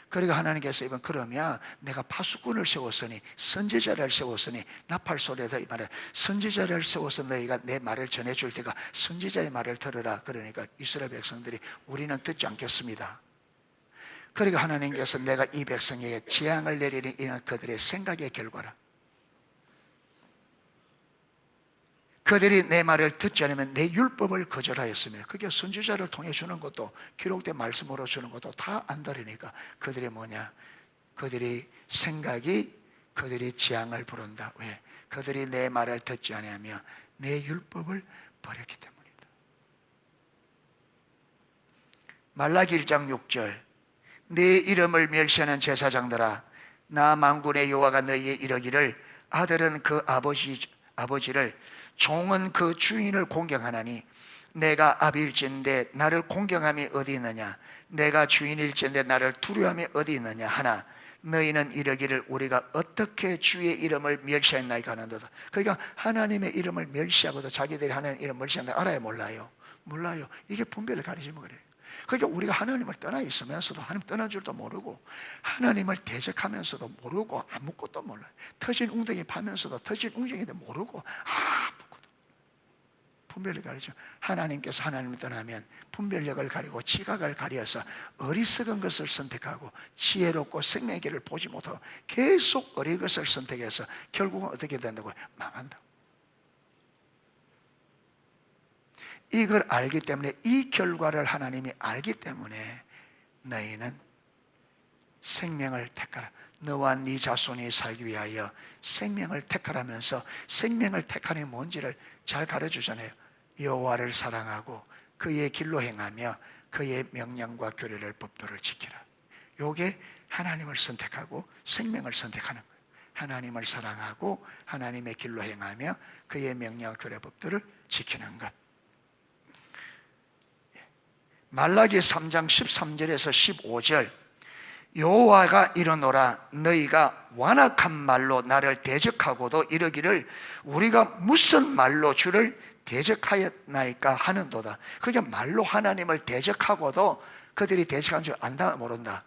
그러니까 하나님께서 이번 그러면 내가 파수꾼을 세웠으니, 선지자를 세웠으니, 나팔소리에서 이 말에 선지자를 세워서 너희가 내 말을 전해줄 때가 선지자의 말을 들으라. 그러니까 이스라엘 백성들이 우리는 듣지 않겠습니다. 그러니까 하나님께서 내가 이 백성에게 재앙을 내리니 이는 그들의 생각의 결과라. 그들이 내 말을 듣지 않으면 내 율법을 거절하였으며, 그게 선지자를 통해 주는 것도 기록된 말씀으로 주는 것도 다 안다르니까 그들이 뭐냐? 그들이 생각이 그들이 지향을 부른다. 왜? 그들이 내 말을 듣지 않으며 내 율법을 버렸기 때문이다. 말라기 1장 6절, 네 이름을 멸시하는 제사장들아, 나 만군의 여호와가 너희에 이르기를 아들은 그 아버지를, 종은 그 주인을 공경하나니 내가 아비일진데 나를 공경함이 어디 있느냐? 내가 주인일진데 나를 두려움이 어디 있느냐 하나, 너희는 이르기를 우리가 어떻게 주의 이름을 멸시했나이까 하는도다. 그러니까 하나님의 이름을 멸시하고도 자기들이 하나님의 이름을 멸시한다 알아요? 몰라요? 몰라요. 이게 분별을 가리지면 그래요. 그러니까 우리가 하나님을 떠나 있으면서도, 하나님 떠난 줄도 모르고, 하나님을 대적하면서도 모르고, 아무것도 몰라요. 터진 웅덩이 파면서도 터진 웅덩이도 모르고 아무것도. 분별을 가리죠. 하나님께서 하나님을 떠나면 분별력을 가리고 지각을 가려서 어리석은 것을 선택하고 지혜롭고 생명의 길을 보지 못하고 계속 어린 것을 선택해서 결국은 어떻게 된다고요? 망한다. 이걸 알기 때문에, 이 결과를 하나님이 알기 때문에 너희는 생명을 택하라. 너와 네 자손이 살기 위하여 생명을 택하라면서, 생명을 택하는 게 뭔지를 잘 가르쳐주잖아요. 여호와를 사랑하고 그의 길로 행하며 그의 명령과 규례를 법도를 지키라. 요게 하나님을 선택하고 생명을 선택하는 거예요. 하나님을 사랑하고 하나님의 길로 행하며 그의 명령과 규례 법도를 지키는 것. 말라기 3장 13절에서 15절, 여호와가 이르노라, 너희가 완악한 말로 나를 대적하고도 이르기를 우리가 무슨 말로 주를 대적하였나이까 하는도다. 그게 말로 하나님을 대적하고도 그들이 대적한 줄 안다 모른다.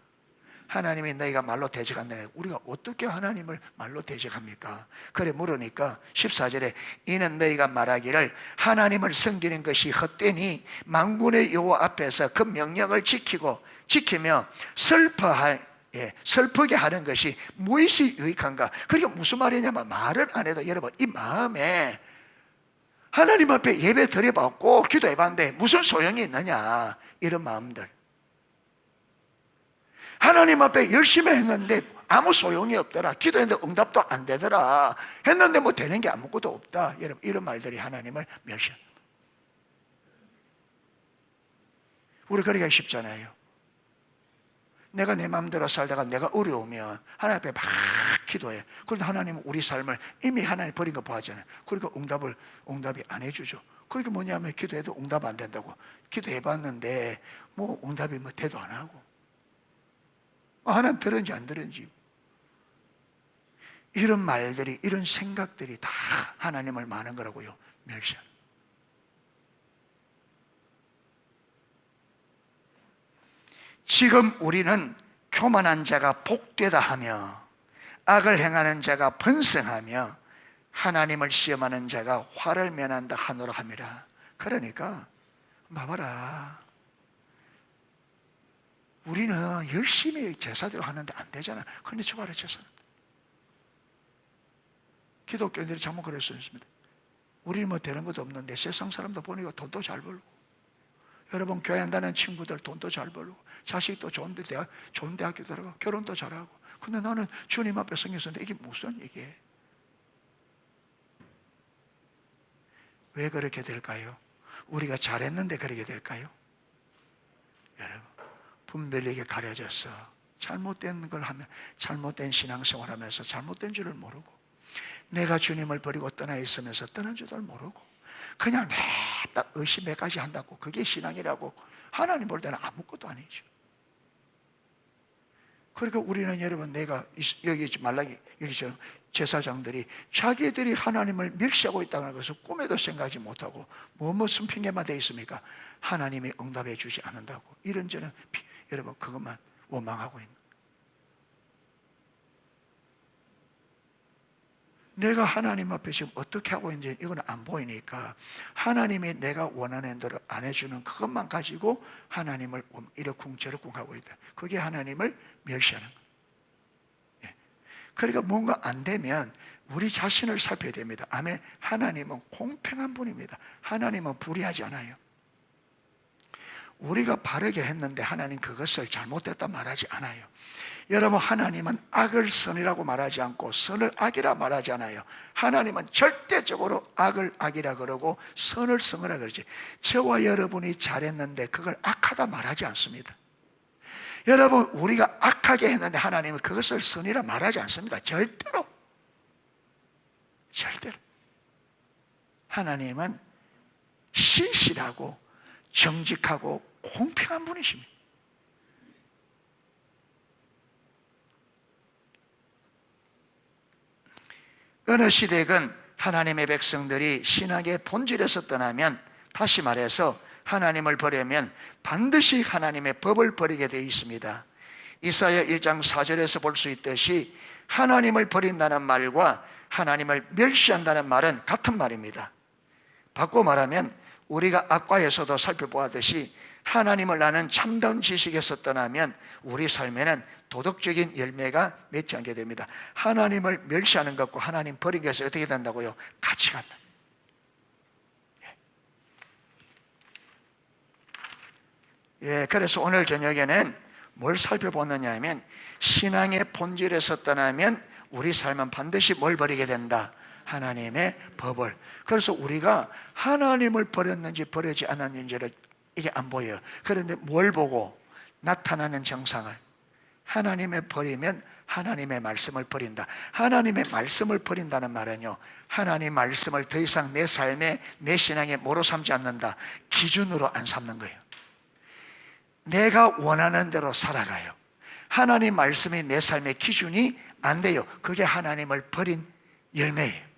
하나님이 너희가 말로 대적한다. 우리가 어떻게 하나님을 말로 대적합니까? 그래 물으니까 14절에 이는 너희가 말하기를 하나님을 섬기는 것이 헛되니 만군의 여호와 앞에서 그 명령을 지키며 슬프게 하는 것이 무엇이 유익한가? 그게 무슨 말이냐면, 말은 안 해도 여러분 이 마음에 하나님 앞에 예배 드려봤고 기도해봤는데 무슨 소용이 있느냐, 이런 마음들. 하나님 앞에 열심히 했는데 아무 소용이 없더라, 기도했는데 응답도 안 되더라, 했는데 뭐 되는 게 아무것도 없다, 여러분 이런 말들이 하나님을 멸시합니다. 우리 그러기가 쉽잖아요. 내가 내 마음대로 살다가 내가 어려우면 하나님 앞에 막 기도해. 그런데 하나님은 우리 삶을 이미 하나님 버린 거 보았잖아요. 그러니까 응답이 안 해주죠. 그러니까 뭐냐면 기도해도 응답 안 된다고. 기도해봤는데 뭐 응답이 뭐 대도 안 하고, 하나님 들은지 안 들은지. 이런 말들이, 이런 생각들이 다 하나님을 많은 거라고요, 멸시하는. 지금 우리는 교만한 자가 복되다 하며 악을 행하는 자가 번성하며 하나님을 시험하는 자가 화를 면한다 하노라 함이라. 그러니까 봐봐라, 우리는 열심히 제사대로 하는데 안 되잖아. 그런데 저 봐라, 제사. 기독교인들이 잘못 그럴 수 있습니다. 우리는 뭐 되는 것도 없는데 세상 사람도 보니까 돈도 잘 벌고, 여러분 교회 한다는 친구들 돈도 잘 벌고, 자식도 좋은 대학교 들어가고, 결혼도 잘하고. 근데 나는 주님 앞에 성경서인데 이게 무슨 이게? 왜 그렇게 될까요? 우리가 잘했는데 그렇게 될까요? 여러분, 분별력이 가려져서 잘못된 걸 하면, 잘못된 신앙생활 하면서 잘못된 줄을 모르고, 내가 주님을 버리고 떠나 있으면서 떠난 줄을 모르고 그냥 매달 의심 몇 가지 한다고 그게 신앙이라고, 하나님 볼 때는 아무것도 아니죠. 그러니까 우리는 여러분, 내가 여기 말라기 여기처럼 제사장들이 자기들이 하나님을 멸시하고 있다는 것을 꿈에도 생각하지 못하고 무슨 핑계만 대 있습니까? 하나님이 응답해 주지 않는다고, 이런저런 여러분 그것만 원망하고 있는. 내가 하나님 앞에 지금 어떻게 하고 있는지 이건 안 보이니까 하나님이 내가 원하는 대로 안 해주는 그것만 가지고 하나님을 이러쿵저러쿵 하고 있다. 그게 하나님을 멸시하는 거예요. 그러니까 뭔가 안 되면 우리 자신을 살펴야 됩니다. 아멘. 하나님은 공평한 분입니다. 하나님은 불의하지 않아요. 우리가 바르게 했는데 하나님 그것을 잘못됐다 말하지 않아요. 여러분, 하나님은 악을 선이라고 말하지 않고 선을 악이라 말하지 않아요. 하나님은 절대적으로 악을 악이라 그러고 선을 선이라 그러지, 저와 여러분이 잘했는데 그걸 악하다 말하지 않습니다. 여러분, 우리가 악하게 했는데 하나님은 그것을 선이라 말하지 않습니다. 절대로. 절대로. 하나님은 신실하고 정직하고 공평한 분이십니다. 어느 시대건 하나님의 백성들이 신앙의 본질에서 떠나면, 다시 말해서 하나님을 버리면 반드시 하나님의 법을 버리게 되어 있습니다. 이사야 1장 4절에서 볼 수 있듯이 하나님을 버린다는 말과 하나님을 멸시한다는 말은 같은 말입니다. 바꿔 말하면 우리가 앞과에서도 살펴보았듯이 하나님을 아는 참다운 지식에서 떠나면 우리 삶에는 도덕적인 열매가 맺지 않게 됩니다. 하나님을 멸시하는 것과 하나님 버린 것이 어떻게 된다고요? 같이 간다. 그래서 오늘 저녁에는 뭘 살펴보느냐 하면, 신앙의 본질에서 떠나면 우리 삶은 반드시 뭘 버리게 된다? 하나님의 법을. 그래서 우리가 하나님을 버렸는지 버리지 않았는지를 이게 안 보여요. 그런데 뭘 보고? 나타나는 정상을. 하나님의 버리면 하나님의 말씀을 버린다. 하나님의 말씀을 버린다는 말은요, 하나님 말씀을 더 이상 내 삶에, 내 신앙에 뭐로 삼지 않는다? 기준으로 안 삼는 거예요. 내가 원하는 대로 살아가요. 하나님 말씀이 내 삶의 기준이 안 돼요. 그게 하나님을 버린 열매예요.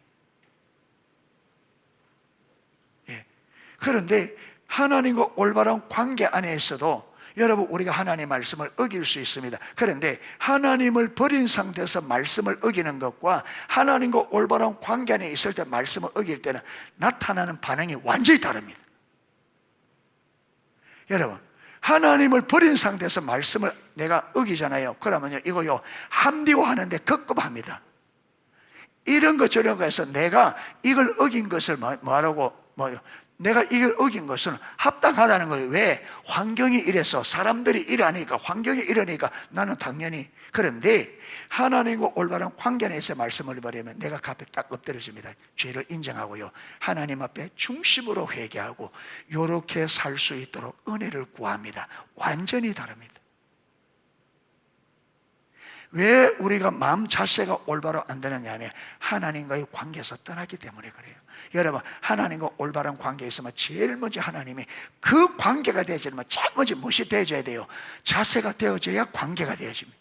그런데 하나님과 올바른 관계 안에 있어도 여러분, 우리가 하나님의 말씀을 어길 수 있습니다. 그런데 하나님을 버린 상태에서 말씀을 어기는 것과 하나님과 올바른 관계 안에 있을 때 말씀을 어길 때는 나타나는 반응이 완전히 다릅니다. 여러분, 하나님을 버린 상태에서 말씀을 내가 어기잖아요. 그러면요, 이거요, 함비고 하는데 급급합니다. 이런 것 저런 거 해서 내가 이걸 어긴 것을 뭐라고, 내가 이걸 어긴 것은 합당하다는 거예요. 왜? 환경이 이래서, 사람들이 이러니까, 환경이 이러니까 나는 당연히. 그런데 하나님과 올바른 관계 안에서 말씀을 버리면 내가 그 앞에 딱 엎드려집니다. 죄를 인정하고요, 하나님 앞에 중심으로 회개하고 이렇게 살 수 있도록 은혜를 구합니다. 완전히 다릅니다. 왜 우리가 마음 자세가 올바로 안 되느냐 하면 하나님과의 관계에서 떠났기 때문에 그래요. 여러분, 하나님과 올바른 관계에 있으면 제일 먼저 하나님이 그 관계가 되어지면 제일 먼저 무엇이 되어져야 돼요? 자세가 되어져야 관계가 되어집니다.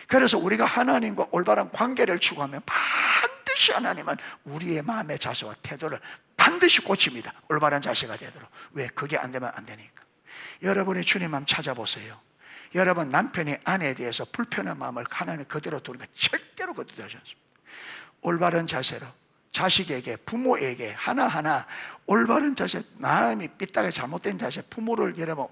그래서 우리가 하나님과 올바른 관계를 추구하면 반드시 하나님은 우리의 마음의 자세와 태도를 반드시 고칩니다. 올바른 자세가 되도록. 왜? 그게 안 되면 안 되니까. 여러분이 주님 마음 찾아보세요. 여러분, 남편이 아내에 대해서 불편한 마음을 하나님 그대로 두는 거 절대로 그대로 하지 않습니다. 올바른 자세로 자식에게, 부모에게 하나하나 올바른 자세, 마음이 삐딱하게 잘못된 자세, 부모를 여러분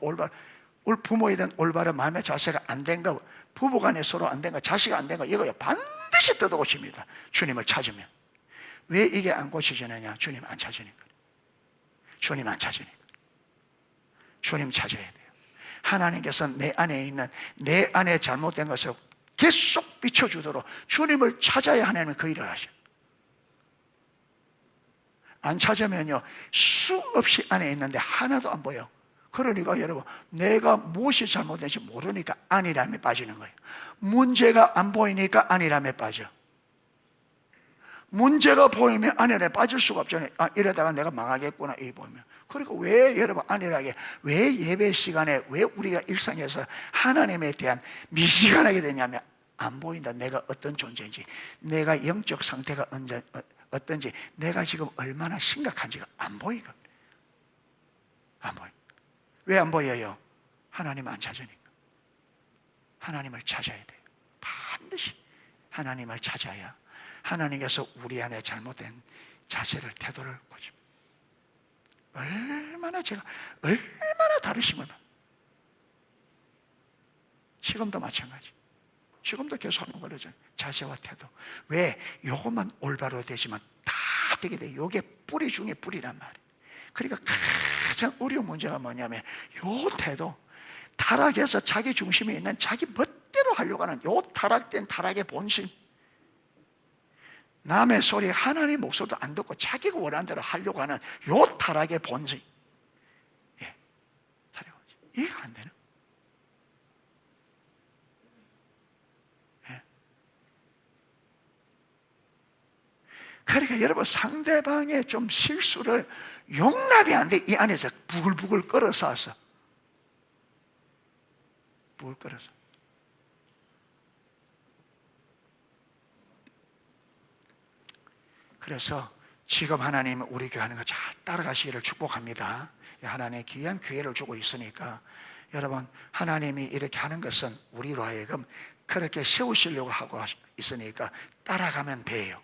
부모에 대한 올바른 마음의 자세가 안 된 거, 부부간에 서로 안 된 거, 자식이 안 된 거, 이거 반드시 뜯어 고칩니다. 주님을 찾으면. 왜 이게 안 고쳐지느냐? 주님 안 찾으니까. 주님 안 찾으니까. 주님 찾아야 돼요. 하나님께서 내 안에 있는, 내 안에 잘못된 것을 계속 비춰주도록 주님을 찾아야 하나님은 그 일을 하셔요. 안 찾으면요, 수없이 안에 있는데 하나도 안 보여. 그러니까 여러분, 내가 무엇이 잘못된지 모르니까 안일함에 빠지는 거예요. 문제가 안 보이니까 안일함에 빠져. 문제가 보이면 안일함에 빠질 수가 없잖아요. 이러다가 내가 망하겠구나, 이 보면. 그러니까 왜 여러분 안일하게, 왜 예배 시간에, 왜 우리가 일상에서 하나님에 대한 미지근하게 되냐면, 안 보인다. 내가 어떤 존재인지, 내가 영적 상태가 어떤지, 내가 지금 얼마나 심각한지가 안 보이거든요. 안 보여. 왜 안 보여요? 하나님 안 찾으니까. 하나님을 찾아야 돼요. 반드시 하나님을 찾아야 하나님께서 우리 안에 잘못된 자세를, 태도를 고칩니다. 얼마나 다르심을. 지금도 마찬가지. 지금도 계속 하는 거죠. 자세와 태도. 왜? 요것만 올바로 되지만 다 되게 돼. 요게 뿌리 중에 뿌리란 말이에요. 그러니까 가장 어려운 문제가 뭐냐면 요 태도, 타락해서 자기 중심에 있는 자기 멋대로 하려고 하는 요 타락된 타락의 본性, 남의 소리, 하나님 목소리도 안 듣고 자기가 원하는 대로 하려고 하는 요 타락의 본성. 예, 이해가 안 되는. 예. 그러니까 여러분, 상대방의 좀 실수를 용납이 안 돼. 이 안에서 부글부글 끓어서 부글 끓어서. 그래서 지금 하나님은 우리 교회 하는 거 잘 따라가시기를 축복합니다. 하나님의 귀한 기회를 주고 있으니까 여러분, 하나님이 이렇게 하는 것은 우리로 하여금 그렇게 세우시려고 하고 있으니까 따라가면 돼요.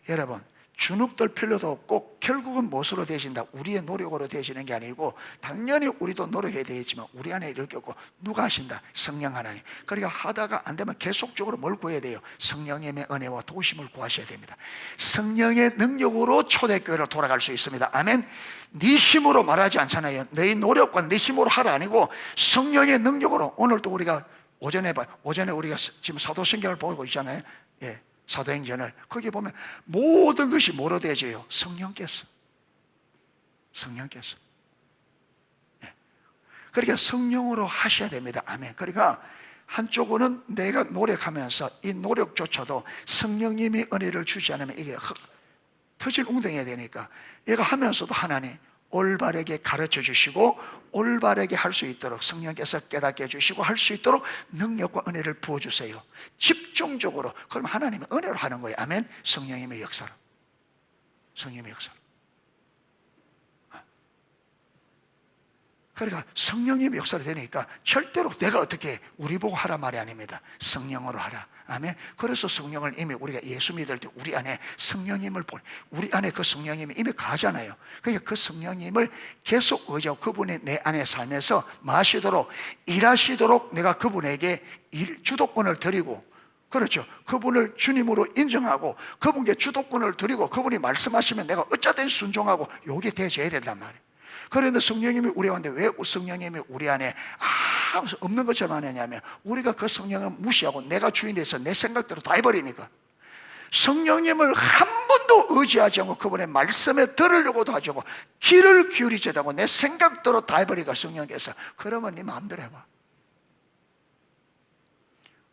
여러분, 주눅들 필요도 없고 결국은 무엇으로 되신다? 우리의 노력으로 되시는 게 아니고 당연히 우리도 노력해야 되겠지만 우리 안에 이렇고 누가 하신다? 성령 하나님. 그러니까 하다가 안 되면 계속적으로 뭘 구해야 돼요? 성령님의 은혜와 도우심을 구하셔야 됩니다. 성령의 능력으로 초대교회로 돌아갈 수 있습니다. 아멘. 네 힘으로 말하지 않잖아요. 너희 노력과 네 힘으로 하라 아니고 성령의 능력으로. 오늘도 우리가 오전에 우리가 지금 사도신경을 보고 있잖아요. 예. 사도행전을 거기 보면 모든 것이 뭐로 되어져요? 성령께서. 예. 그러니까 성령으로 하셔야 됩니다. 아멘. 그러니까 한쪽으로는 내가 노력하면서 이 노력조차도 성령님이 은혜를 주지 않으면 이게 터질 웅덩이가 되니까 얘가 하면서도 하나님 올바르게 가르쳐 주시고 올바르게 할 수 있도록 성령께서 깨닫게 해주시고 할 수 있도록 능력과 은혜를 부어주세요. 집중적으로. 그럼 하나님은 은혜로 하는 거예요. 아멘. 성령님의 역사로. 성령님의 역사로. 그러니까 성령님의 역사로 되니까 절대로 내가 어떻게 우리 보고 하라 말이 아닙니다. 성령으로 하라. 아멘. 그래서 성령을 이미 우리가 예수 믿을 때 우리 안에 성령님을 우리 안에 그 성령님이 이미 가잖아요. 그러니까 그 성령님을 계속 의지하고 그분이 내 안에 살면서 마시도록 일하시도록 내가 그분에게 주도권을 드리고, 그렇죠. 그분을 주님으로 인정하고 그분께 주도권을 드리고 그분이 말씀하시면 내가 어쩌든 순종하고 요게 되어져야 된단 말이에요. 그런데 성령님이 우리 안에, 왜 성령님이 우리 안에 없는 것처럼 하느냐면 우리가 그 성령을 무시하고 내가 주인이 돼서 내 생각대로 다 해버리니까. 성령님을 한 번도 의지하지 않고 그분의 말씀에 들으려고도 하지 않고 귀를 기울이지 않고 내 생각대로 다 해버리니까 성령께서, 그러면 네 마음대로 해봐.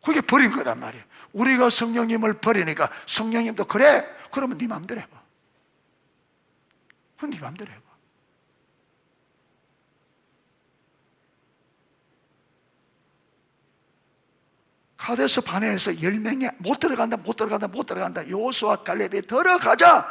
그게 버린 거단 말이에요. 우리가 성령님을 버리니까 성령님도 그래? 그러면 네 마음대로 해봐. 그럼 네 마음대로 해봐. 가데스 바네에서 10명이 못 들어간다. 여호수아 갈렙이 들어가자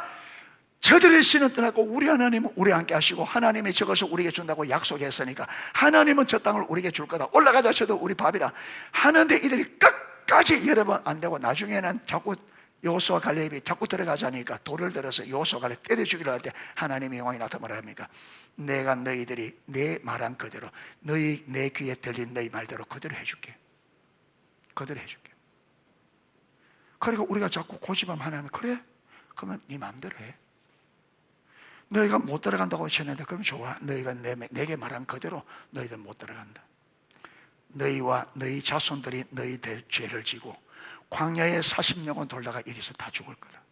저들의 신은 떠나고 우리 하나님은 우리 함께 하시고 하나님이 저것을 우리에게 준다고 약속했으니까 하나님은 저 땅을 우리에게 줄 거다. 올라가자. 저도 우리 밥이라 하는데 이들이 끝까지 여러분 안 되고 나중에는 자꾸 여호수아 갈렙이 자꾸 들어가자니까 돌을 들어서 여호수아 갈렙 때려 죽이려 할 때 하나님의 영광이 나타나 뭐라 합니까? 내가 너희들이 내 말한 그대로 내 귀에 들린 너희 말대로 그대로 해줄게. 그대로 해줄게. 그러니까 우리가 자꾸 고집하면 하나님 그래? 그러면 네 마음대로 해. 너희가 못 들어간다고 했는데 그럼 좋아. 너희가 내게 말한 그대로 너희들 못 들어간다. 너희와 너희 자손들이 너희들 죄를 지고 광야에 40년간 돌다가 여기서 다 죽을 거다.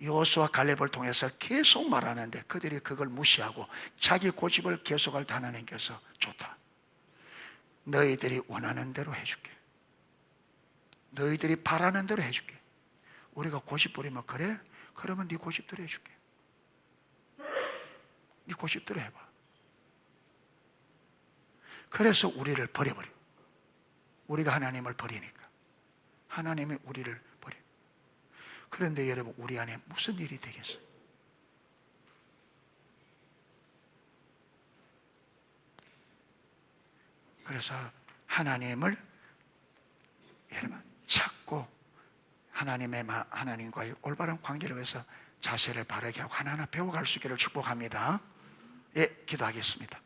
여호수아 갈렙을 통해서 계속 말하는데 그들이 그걸 무시하고 자기 고집을 계속할 때 하나님께서 좋다. 너희들이 원하는 대로 해줄게. 너희들이 바라는 대로 해줄게. 우리가 고집 부리면 그래? 그러면 네 고집대로 해줄게. 네 고집대로 해봐. 그래서 우리를 버려버려. 우리가 하나님을 버리니까. 하나님이 우리를 버려. 그런데 여러분, 우리 안에 무슨 일이 되겠어요? 그래서 하나님을 여러분 찾고 하나님과의 올바른 관계를 위해서 자세를 바르게 하고 하나하나 배워갈 수 있기를 축복합니다. 예, 기도하겠습니다.